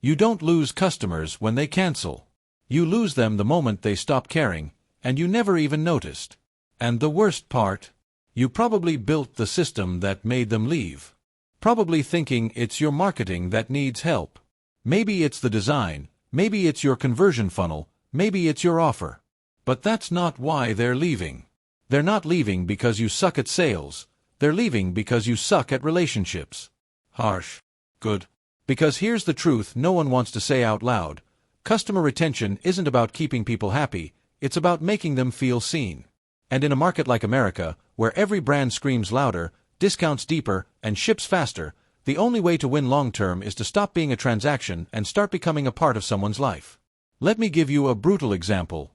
You don't lose customers when they cancel. You lose them the moment they stop caring, and you never even noticed. And the worst part? You probably built the system that made them leave. Probably thinking it's your marketing that needs help. Maybe it's the design, maybe it's your conversion funnel, maybe it's your offer. But that's not why they're leaving. They're not leaving because you suck at sales. They're leaving because you suck at relationships. Harsh. Good. Because here's the truth no one wants to say out loud. Customer retention isn't about keeping people happy, it's about making them feel seen. And in a market like America, where every brand screams louder, discounts deeper, and ships faster, the only way to win long-term is to stop being a transaction and start becoming a part of someone's life. Let me give you a brutal example.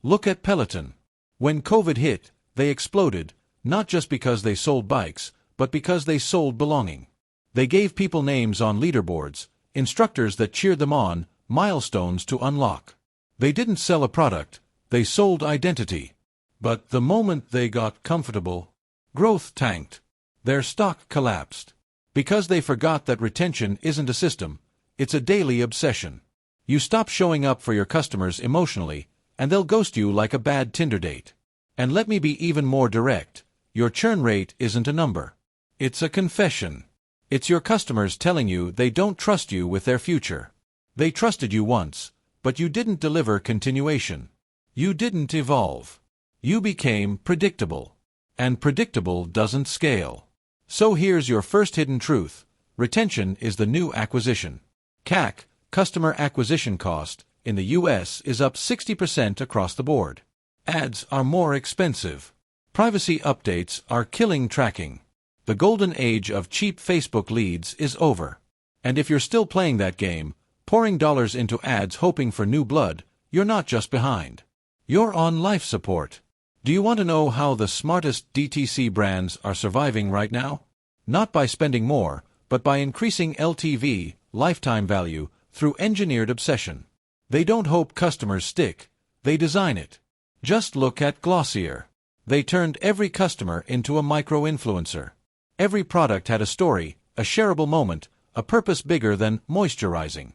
Look at Peloton. When COVID hit, they exploded, not just because they sold bikes, but because they sold belonging. They gave people names on leaderboards, instructors that cheered them on, milestones to unlock. They didn't sell a product, they sold identity. But the moment they got comfortable, growth tanked. Their stock collapsed. Because they forgot that retention isn't a system, it's a daily obsession. You stop showing up for your customers emotionally, and they'll ghost you like a bad Tinder date. And let me be even more direct, your churn rate isn't a number. It's a confession. It's your customers telling you they don't trust you with their future. They trusted you once, but you didn't deliver continuation. You didn't evolve. You became predictable. And predictable doesn't scale. So here's your first hidden truth. Retention is the new acquisition. CAC, customer acquisition cost, in the US is up 60% across the board. Ads are more expensive. Privacy updates are killing tracking. The golden age of cheap Facebook leads is over. And if you're still playing that game, pouring dollars into ads hoping for new blood, you're not just behind. You're on life support. Do you want to know how the smartest DTC brands are surviving right now? Not by spending more, but by increasing LTV, lifetime value, through engineered obsession. They don't hope customers stick, they design it. Just look at Glossier. They turned every customer into a micro-influencer. Every product had a story, a shareable moment, a purpose bigger than moisturizing.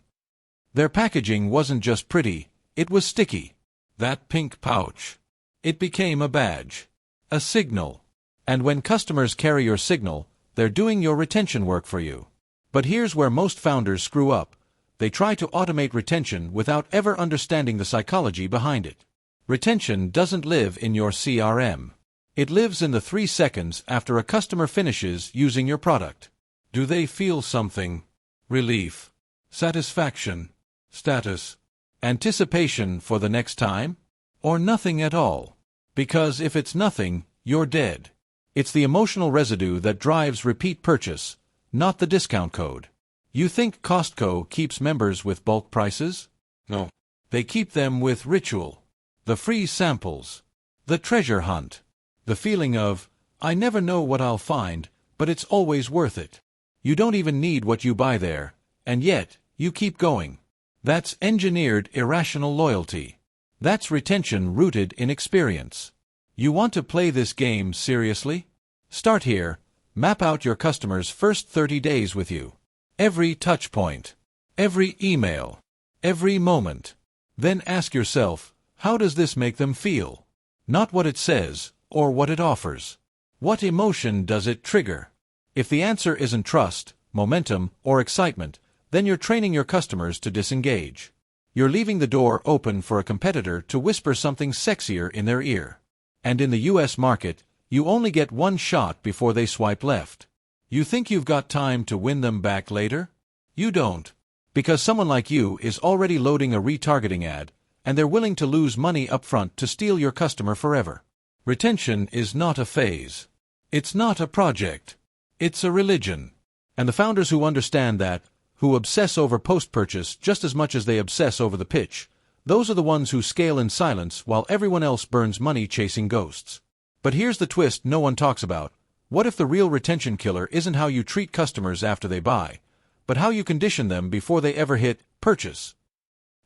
Their packaging wasn't just pretty, it was sticky. That pink pouch. It became a badge. A signal. And when customers carry your signal, they're doing your retention work for you. But here's where most founders screw up. They try to automate retention without ever understanding the psychology behind it. Retention doesn't live in your CRM. It lives in the 3 seconds after a customer finishes using your product. Do they feel something? Relief, satisfaction, status, anticipation for the next time? Or nothing at all? Because if it's nothing, you're dead. It's the emotional residue that drives repeat purchase, not the discount code. You think Costco keeps members with bulk prices? No. They keep them with ritual. The free samples. The treasure hunt. The feeling of, I never know what I'll find, but it's always worth it. You don't even need what you buy there, and yet, you keep going. That's engineered irrational loyalty. That's retention rooted in experience. You want to play this game seriously? Start here. Map out your customers' first 30 days with you. Every touch point. Every email. Every moment. Then ask yourself, how does this make them feel? Not what it says, or what it offers. What emotion does it trigger? If the answer isn't trust, momentum, or excitement, then you're training your customers to disengage. You're leaving the door open for a competitor to whisper something sexier in their ear. And in the US market, you only get one shot before they swipe left. You think you've got time to win them back later? You don't. Because someone like you is already loading a retargeting ad, and they're willing to lose money upfront to steal your customer forever. Retention is not a phase. It's not a project. It's a religion. And the founders who understand that, who obsess over post-purchase just as much as they obsess over the pitch, those are the ones who scale in silence while everyone else burns money chasing ghosts. But here's the twist no one talks about. What if the real retention killer isn't how you treat customers after they buy, but how you condition them before they ever hit purchase?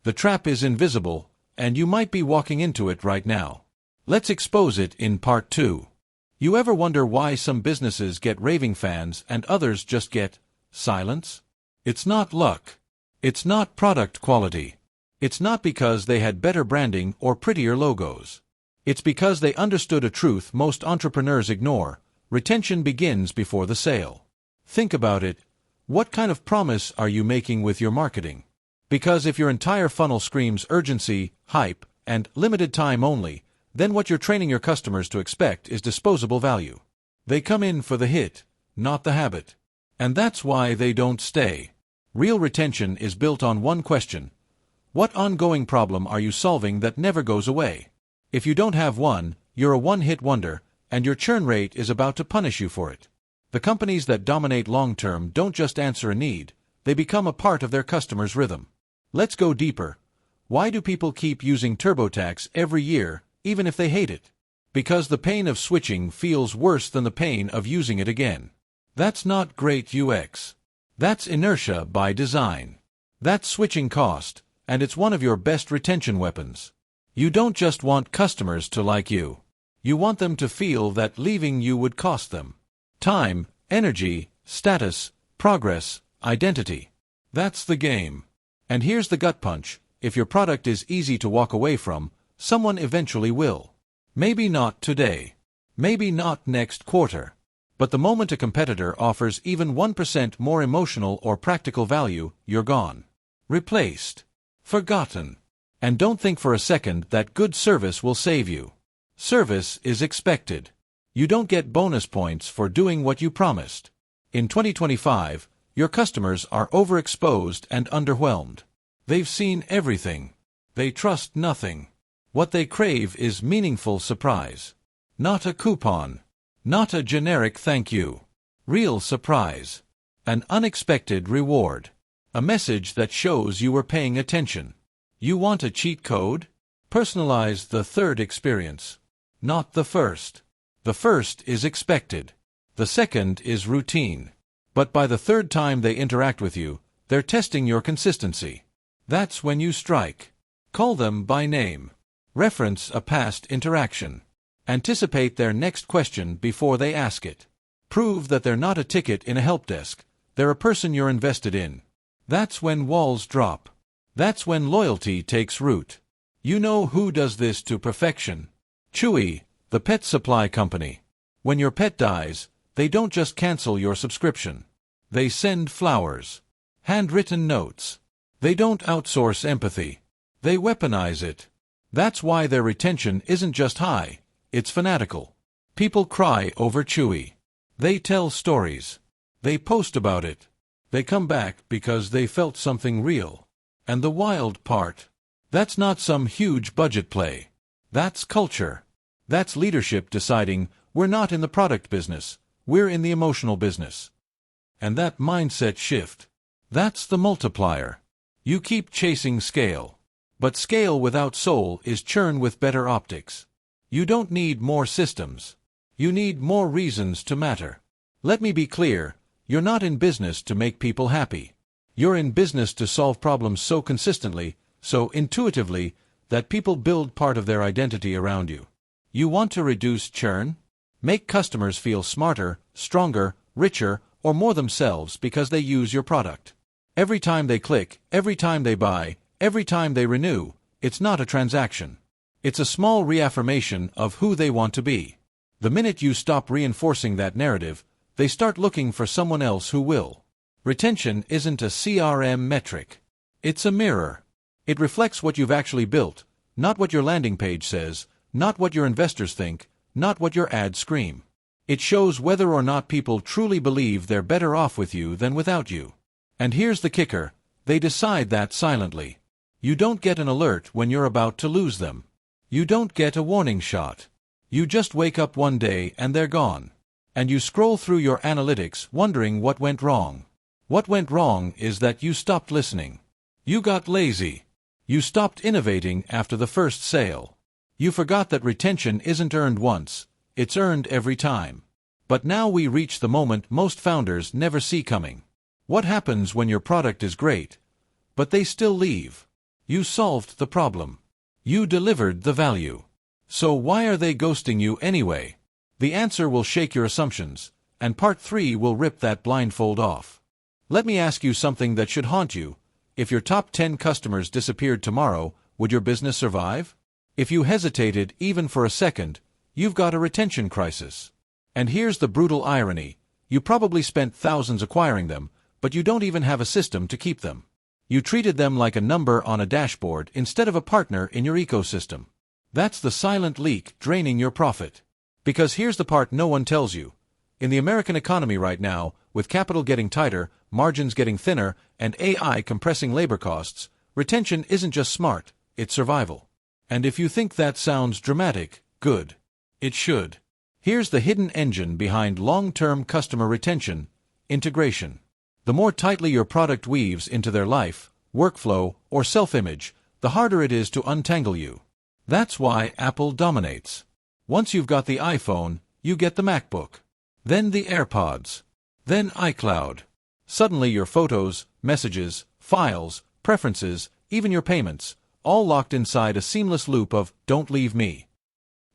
The trap is invisible, and you might be walking into it right now. Let's expose it in part 2. You ever wonder why some businesses get raving fans and others just get silence? It's not luck. It's not product quality. It's not because they had better branding or prettier logos. It's because they understood a truth most entrepreneurs ignore: retention begins before the sale. Think about it. What kind of promise are you making with your marketing? Because if your entire funnel screams urgency, hype, and limited time only, then what you're training your customers to expect is disposable value. They come in for the hit, not the habit. And that's why they don't stay. Real retention is built on one question: what ongoing problem are you solving that never goes away? If you don't have one, you're a one-hit wonder, and your churn rate is about to punish you for it. The companies that dominate long-term don't just answer a need, they become a part of their customers' rhythm. Let's go deeper. Why do people keep using TurboTax every year, even if they hate it? Because the pain of switching feels worse than the pain of using it again. That's not great UX. That's inertia by design. That's switching cost, and it's one of your best retention weapons. You don't just want customers to like you. You want them to feel that leaving you would cost them time, energy, status, progress, identity. That's the game. And here's the gut punch: if your product is easy to walk away from, someone eventually will. Maybe not today. Maybe not next quarter. But the moment a competitor offers even 1% more emotional or practical value, you're gone. Replaced. Forgotten. And don't think for a second that good service will save you. Service is expected. You don't get bonus points for doing what you promised. In 2025, your customers are overexposed and underwhelmed. They've seen everything. They trust nothing. What they crave is meaningful surprise. Not a coupon. Not a generic thank you. Real surprise. An unexpected reward. A message that shows you were paying attention. You want a cheat code? Personalize the third experience. Not the first. The first is expected. The second is routine. But by the third time they interact with you, they're testing your consistency. That's when you strike. Call them by name. Reference a past interaction. Anticipate their next question before they ask it. Prove that they're not a ticket in a help desk. They're a person you're invested in. That's when walls drop. That's when loyalty takes root. You know who does this to perfection? Chewy, the pet supply company. When your pet dies, they don't just cancel your subscription. They send flowers. Handwritten notes. They don't outsource empathy. They weaponize it. That's why their retention isn't just high, it's fanatical. People cry over Chewy. They tell stories. They post about it. They come back because they felt something real. And the wild part: that's not some huge budget play. That's culture. That's leadership deciding, we're not in the product business, we're in the emotional business. And that mindset shift, that's the multiplier. You keep chasing scale. But scale without soul is churn with better optics. You don't need more systems. You need more reasons to matter. Let me be clear, you're not in business to make people happy. You're in business to solve problems so consistently, so intuitively, that people build part of their identity around you. You want to reduce churn? Make customers feel smarter, stronger, richer, or more themselves because they use your product. Every time they click, every time they buy, every time they renew, it's not a transaction. It's a small reaffirmation of who they want to be. The minute you stop reinforcing that narrative, they start looking for someone else who will. Retention isn't a CRM metric. It's a mirror. It reflects what you've actually built, not what your landing page says, not what your investors think, not what your ads scream. It shows whether or not people truly believe they're better off with you than without you. And here's the kicker: they decide that silently. You don't get an alert when you're about to lose them. You don't get a warning shot. You just wake up one day and they're gone. And you scroll through your analytics wondering what went wrong. What went wrong is that you stopped listening. You got lazy. You stopped innovating after the first sale. You forgot that retention isn't earned once, it's earned every time. But now we reach the moment most founders never see coming. What happens when your product is great, but they still leave? You solved the problem. You delivered the value. So why are they ghosting you anyway? The answer will shake your assumptions, and part 3 will rip that blindfold off. Let me ask you something that should haunt you. If your top 10 customers disappeared tomorrow, would your business survive? If you hesitated even for a second, you've got a retention crisis. And here's the brutal irony. You probably spent thousands acquiring them, but you don't even have a system to keep them. You treated them like a number on a dashboard instead of a partner in your ecosystem. That's the silent leak draining your profit. Because here's the part no one tells you. In the American economy right now, with capital getting tighter, margins getting thinner, and AI compressing labor costs, retention isn't just smart, it's survival. And if you think that sounds dramatic, good. It should. Here's the hidden engine behind long-term customer retention: integration. The more tightly your product weaves into their life, workflow, or self-image, the harder it is to untangle you. That's why Apple dominates. Once you've got the iPhone, you get the MacBook. Then the AirPods. Then iCloud. Suddenly your photos, messages, files, preferences, even your payments, all locked inside a seamless loop of "don't leave me."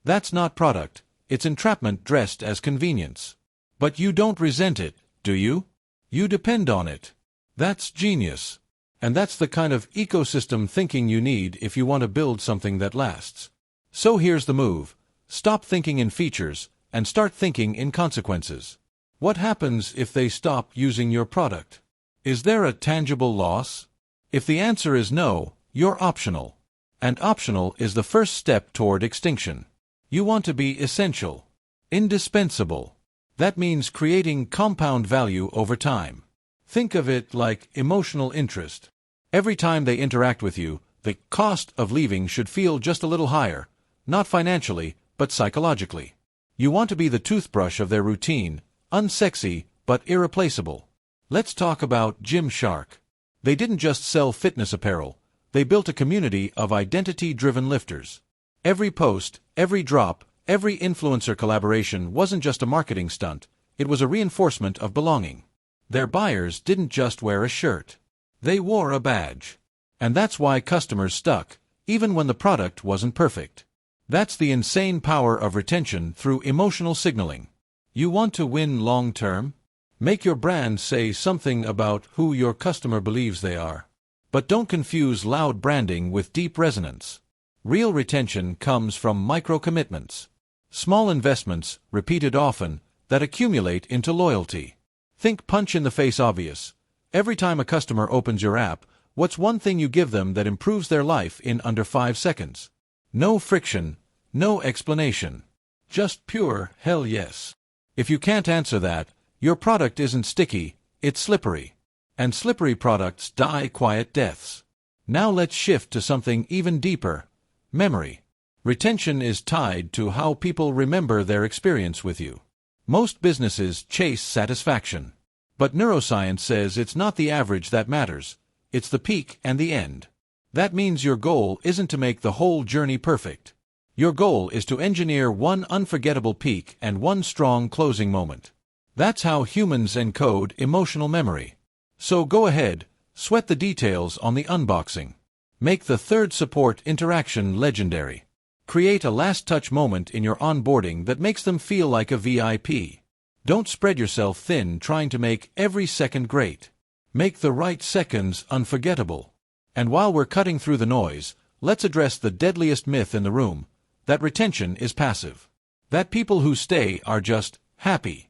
That's not product, it's entrapment dressed as convenience. But you don't resent it, do you? You depend on it. That's genius. And that's the kind of ecosystem thinking you need if you want to build something that lasts. So here's the move. Stop thinking in features, and start thinking in consequences. What happens if they stop using your product? Is there a tangible loss? If the answer is no, you're optional. And optional is the first step toward extinction. You want to be essential. Indispensable. That means creating compound value over time. Think of it like emotional interest. Every time they interact with you, the cost of leaving should feel just a little higher, not financially, but psychologically. You want to be the toothbrush of their routine, unsexy, but irreplaceable. Let's talk about Gymshark. They didn't just sell fitness apparel, they built a community of identity-driven lifters. Every post, every drop, every influencer collaboration wasn't just a marketing stunt, it was a reinforcement of belonging. Their buyers didn't just wear a shirt. They wore a badge. And that's why customers stuck, even when the product wasn't perfect. That's the insane power of retention through emotional signaling. You want to win long-term? Make your brand say something about who your customer believes they are. But don't confuse loud branding with deep resonance. Real retention comes from micro-commitments. Small investments, repeated often, that accumulate into loyalty. Think punch-in-the-face obvious. Every time a customer opens your app, what's one thing you give them that improves their life in under 5 seconds? No friction, no explanation. Just pure hell yes. If you can't answer that, your product isn't sticky, it's slippery. And slippery products die quiet deaths. Now let's shift to something even deeper: memory. Retention is tied to how people remember their experience with you. Most businesses chase satisfaction. But neuroscience says it's not the average that matters, it's the peak and the end. That means your goal isn't to make the whole journey perfect. Your goal is to engineer one unforgettable peak and one strong closing moment. That's how humans encode emotional memory. So go ahead, sweat the details on the unboxing. Make the third support interaction legendary. Create a last-touch moment in your onboarding that makes them feel like a VIP. Don't spread yourself thin trying to make every second great. Make the right seconds unforgettable. And while we're cutting through the noise, let's address the deadliest myth in the room: that retention is passive. That people who stay are just happy.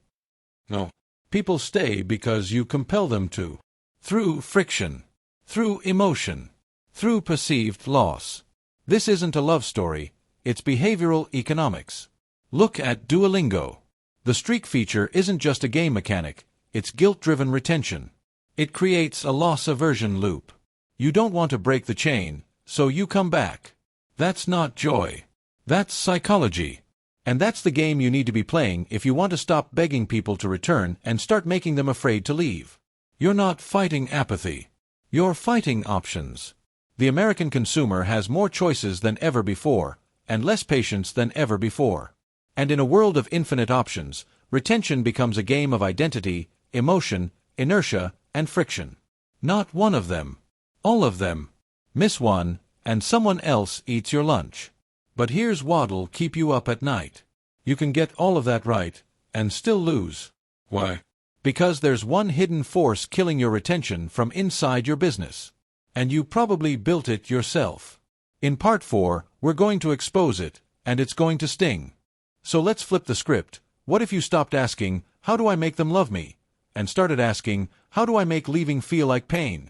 No. People stay because you compel them to. Through friction. Through emotion. Through perceived loss. This isn't a love story, it's behavioral economics. Look at Duolingo. The streak feature isn't just a game mechanic, it's guilt-driven retention. It creates a loss aversion loop. You don't want to break the chain, so you come back. That's not joy. That's psychology. And that's the game you need to be playing if you want to stop begging people to return and start making them afraid to leave. You're not fighting apathy. You're fighting options. The American consumer has more choices than ever before, and less patience than ever before. And in a world of infinite options, retention becomes a game of identity, emotion, inertia, and friction. Not one of them. All of them. Miss one, and someone else eats your lunch. But here's what'll keep you up at night. You can get all of that right, and still lose. Why? Because there's one hidden force killing your retention from inside your business. And you probably built it yourself. In part 4, we're going to expose it, and it's going to sting. So let's flip the script. What if you stopped asking, how do I make them love me? And started asking, how do I make leaving feel like pain?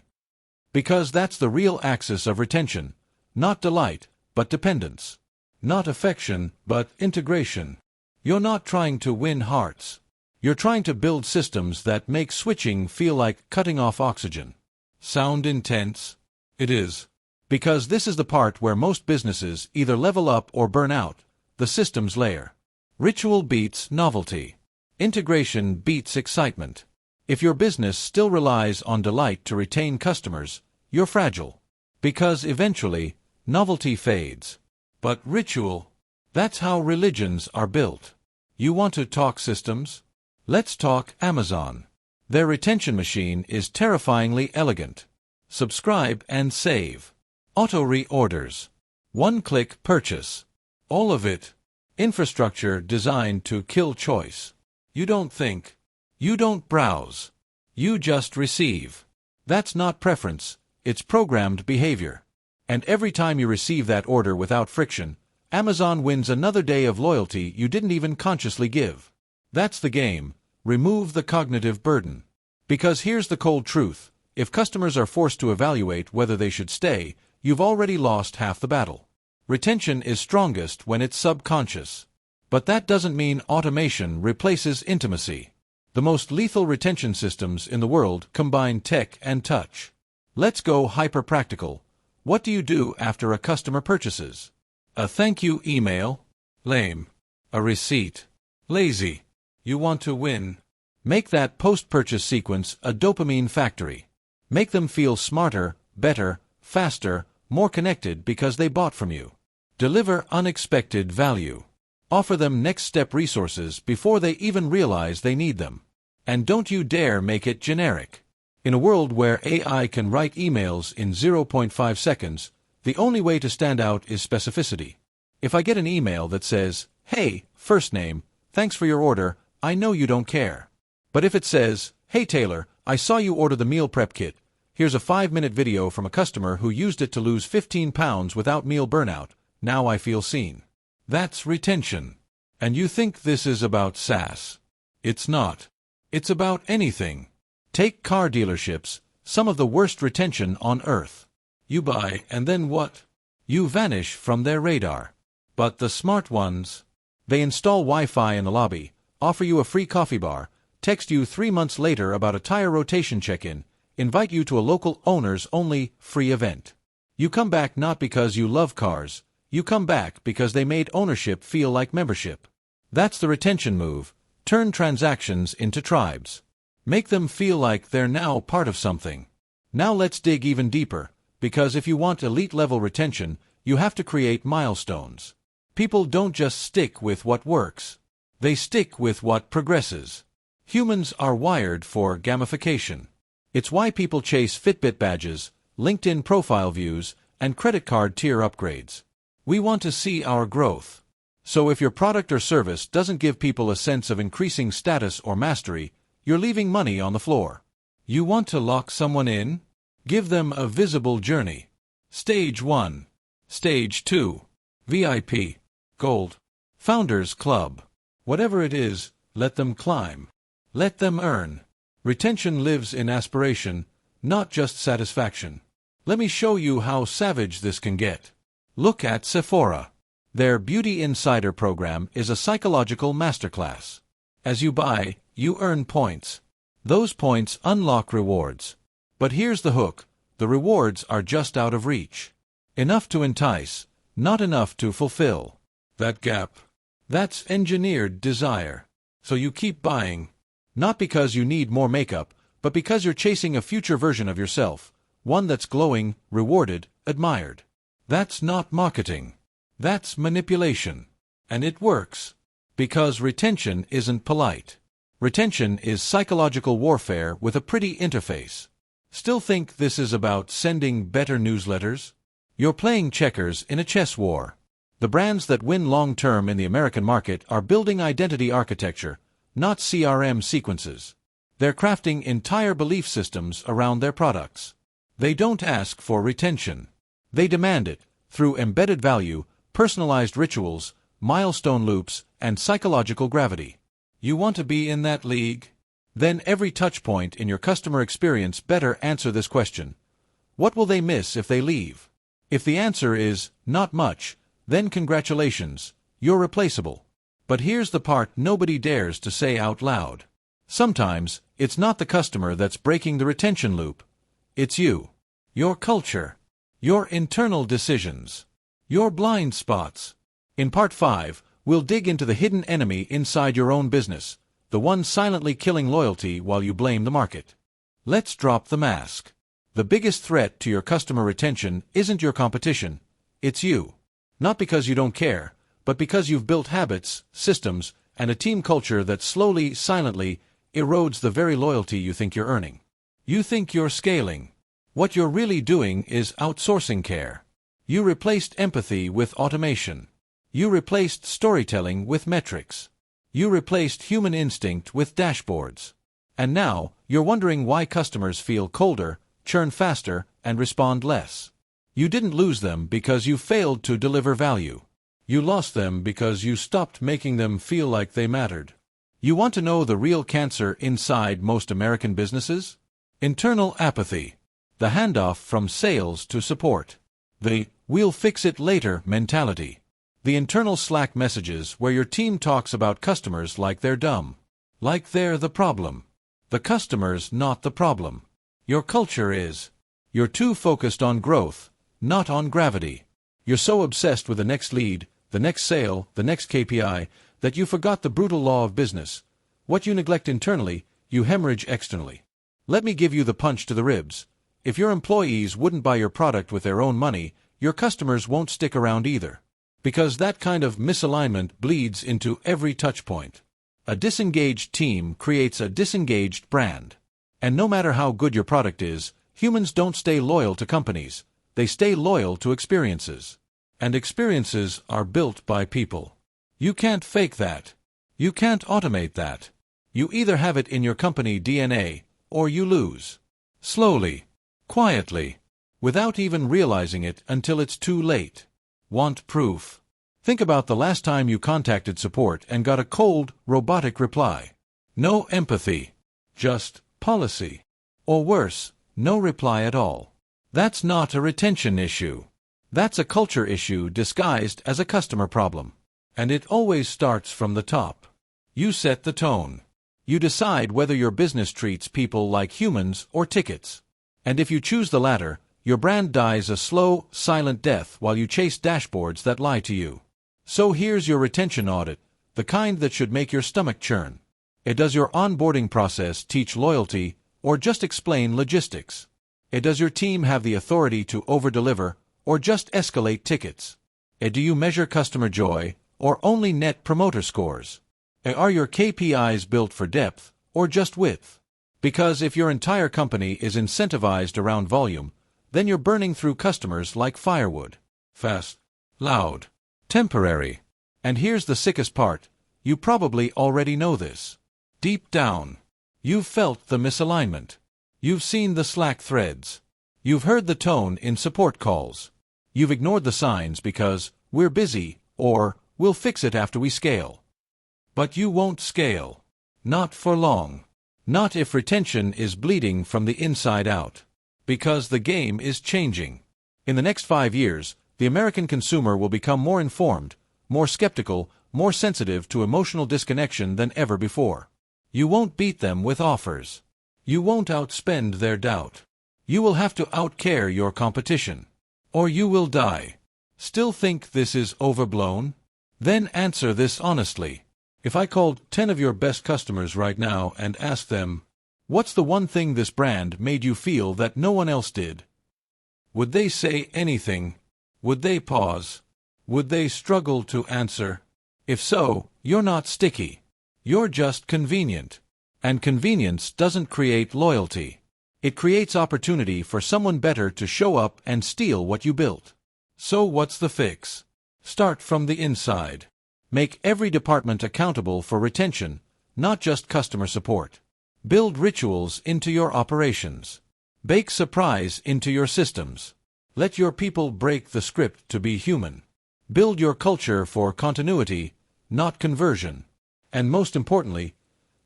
Because that's the real axis of retention. Not delight, but dependence. Not affection, but integration. You're not trying to win hearts. You're trying to build systems that make switching feel like cutting off oxygen. Sound intense? It is. Because this is the part where most businesses either level up or burn out, the systems layer. Ritual beats novelty. Integration beats excitement. If your business still relies on delight to retain customers, you're fragile. Because eventually, novelty fades. But ritual, that's how religions are built. You want to talk systems? Let's talk Amazon. Their retention machine is terrifyingly elegant. Subscribe and save. Auto reorders. One-click purchase. All of it. Infrastructure designed to kill choice. You don't think. You don't browse. You just receive. That's not preference, it's programmed behavior. And every time you receive that order without friction, Amazon wins another day of loyalty you didn't even consciously give. That's the game. Remove the cognitive burden. Because here's the cold truth. If customers are forced to evaluate whether they should stay, you've already lost half the battle. Retention is strongest when it's subconscious. But that doesn't mean automation replaces intimacy. The most lethal retention systems in the world combine tech and touch. Let's go hyper-practical. What do you do after a customer purchases? A thank you email? Lame. A receipt? Lazy. You want to win? Make that post-purchase sequence a dopamine factory. Make them feel smarter, better, faster, more connected because they bought from you. Deliver unexpected value. Offer them next-step resources before they even realize they need them. And don't you dare make it generic. In a world where AI can write emails in 0.5 seconds, the only way to stand out is specificity. If I get an email that says, "Hey, first name, thanks for your order, I know you don't care." But if it says, "Hey Taylor, I saw you order the meal prep kit. Here's a 5-minute video from a customer who used it to lose 15 pounds without meal burnout. Now I feel seen." That's retention. And you think this is about SaaS. It's not. It's about anything. Take car dealerships, some of the worst retention on earth. You buy, and then what? You vanish from their radar. But the smart ones, they install Wi-Fi in the lobby, offer you a free coffee bar, text you 3 months later about a tire rotation check-in, invite you to a local owners-only free event. You come back not because you love cars, you come back because they made ownership feel like membership. That's the retention move. Turn transactions into tribes. Make them feel like they're now part of something. Now let's dig even deeper, because if you want elite-level retention, you have to create milestones. People don't just stick with what works. They stick with what progresses. Humans are wired for gamification. It's why people chase Fitbit badges, LinkedIn profile views, and credit card tier upgrades. We want to see our growth. So if your product or service doesn't give people a sense of increasing status or mastery, you're leaving money on the floor. You want to lock someone in? Give them a visible journey. Stage 1. Stage 2. VIP. Gold. Founders Club. Whatever it is, let them climb. Let them earn. Retention lives in aspiration, not just satisfaction. Let me show you how savage this can get. Look at Sephora. Their Beauty Insider program is a psychological masterclass. As you buy, you earn points. Those points unlock rewards. But here's the hook. The rewards are just out of reach. Enough to entice, not enough to fulfill. That gap. That's engineered desire. So you keep buying. Not because you need more makeup, but because you're chasing a future version of yourself, one that's glowing, rewarded, admired. That's not marketing. That's manipulation. And it works. Because retention isn't polite. Retention is psychological warfare with a pretty interface. Still think this is about sending better newsletters? You're playing checkers in a chess war. The brands that win long-term in the American market are building identity architecture, not CRM sequences. They're crafting entire belief systems around their products. They don't ask for retention. They demand it, through embedded value, personalized rituals, milestone loops, and psychological gravity. You want to be in that league? Then every touchpoint in your customer experience better answer this question. What will they miss if they leave? If the answer is, not much, then congratulations, you're replaceable. But here's the part nobody dares to say out loud. Sometimes, it's not the customer that's breaking the retention loop. It's you. Your culture. Your internal decisions. Your blind spots. In Part 5, we'll dig into the hidden enemy inside your own business, the one silently killing loyalty while you blame the market. Let's drop the mask. The biggest threat to your customer retention isn't your competition, it's you. Not because you don't care, but because you've built habits, systems, and a team culture that slowly, silently, erodes the very loyalty you think you're earning. You think you're scaling. What you're really doing is outsourcing care. You replaced empathy with automation. You replaced storytelling with metrics. You replaced human instinct with dashboards. And now, you're wondering why customers feel colder, churn faster, and respond less. You didn't lose them because you failed to deliver value. You lost them because you stopped making them feel like they mattered. You want to know the real cancer inside most American businesses? Internal apathy. The handoff from sales to support. The "we'll fix it later" mentality. The internal Slack messages where your team talks about customers like they're dumb. Like they're the problem. The customer's not the problem. Your culture is. You're too focused on growth, not on gravity. You're so obsessed with the next lead, the next sale, the next KPI, that you forgot the brutal law of business. What you neglect internally, you hemorrhage externally. Let me give you the punch to the ribs. If your employees wouldn't buy your product with their own money, your customers won't stick around either. Because that kind of misalignment bleeds into every touchpoint. A disengaged team creates a disengaged brand. And no matter how good your product is, humans don't stay loyal to companies. They stay loyal to experiences. And experiences are built by people. You can't fake that. You can't automate that. You either have it in your company DNA, or you lose. Slowly. Quietly. Without even realizing it until it's too late. Want proof? Think about the last time you contacted support and got a cold, robotic reply. No empathy. Just policy. Or worse, no reply at all. That's not a retention issue. That's a culture issue disguised as a customer problem. And it always starts from the top. You set the tone. You decide whether your business treats people like humans or tickets. And if you choose the latter, your brand dies a slow, silent death while you chase dashboards that lie to you. So here's your retention audit, the kind that should make your stomach churn. Does your onboarding process teach loyalty, or just explain logistics? Does your team have the authority to over-deliver, or just escalate tickets? Do you measure customer joy, or only net promoter scores? Are your KPIs built for depth, or just width? Because if your entire company is incentivized around volume, then you're burning through customers like firewood. Fast, loud, temporary. And here's the sickest part. You probably already know this. Deep down, you've felt the misalignment. You've seen the Slack threads. You've heard the tone in support calls. You've ignored the signs because "we're busy" or "we'll fix it after we scale." But you won't scale. Not for long. Not if retention is bleeding from the inside out. Because the game is changing. In the next 5 years, the American consumer will become more informed, more skeptical, more sensitive to emotional disconnection than ever before. You won't beat them with offers. You won't outspend their doubt. You will have to outcare your competition. Or you will die. Still think this is overblown? Then answer this honestly. If I called 10 of your best customers right now and asked them, "What's the one thing this brand made you feel that no one else did?" Would they say anything? Would they pause? Would they struggle to answer? If so, you're not sticky. You're just convenient. And convenience doesn't create loyalty. It creates opportunity for someone better to show up and steal what you built. So what's the fix? Start from the inside. Make every department accountable for retention, not just customer support. Build rituals into your operations. Bake surprise into your systems. Let your people break the script to be human. Build your culture for continuity, not conversion. And most importantly,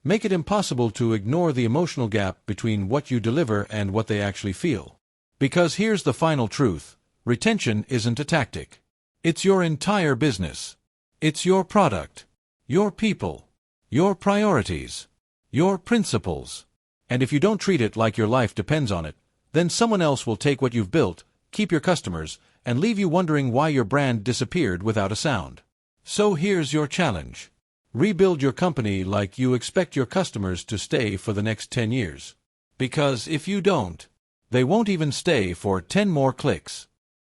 make it impossible to ignore the emotional gap between what you deliver and what they actually feel. Because here's the final truth: retention isn't a tactic. It's your entire business. It's your product, your people, your priorities, your principles. And if you don't treat it like your life depends on it, then someone else will take what you've built, keep your customers, and leave you wondering why your brand disappeared without a sound. So here's your challenge. Rebuild your company like you expect your customers to stay for the next 10 years. Because if you don't, they won't even stay for 10 more clicks.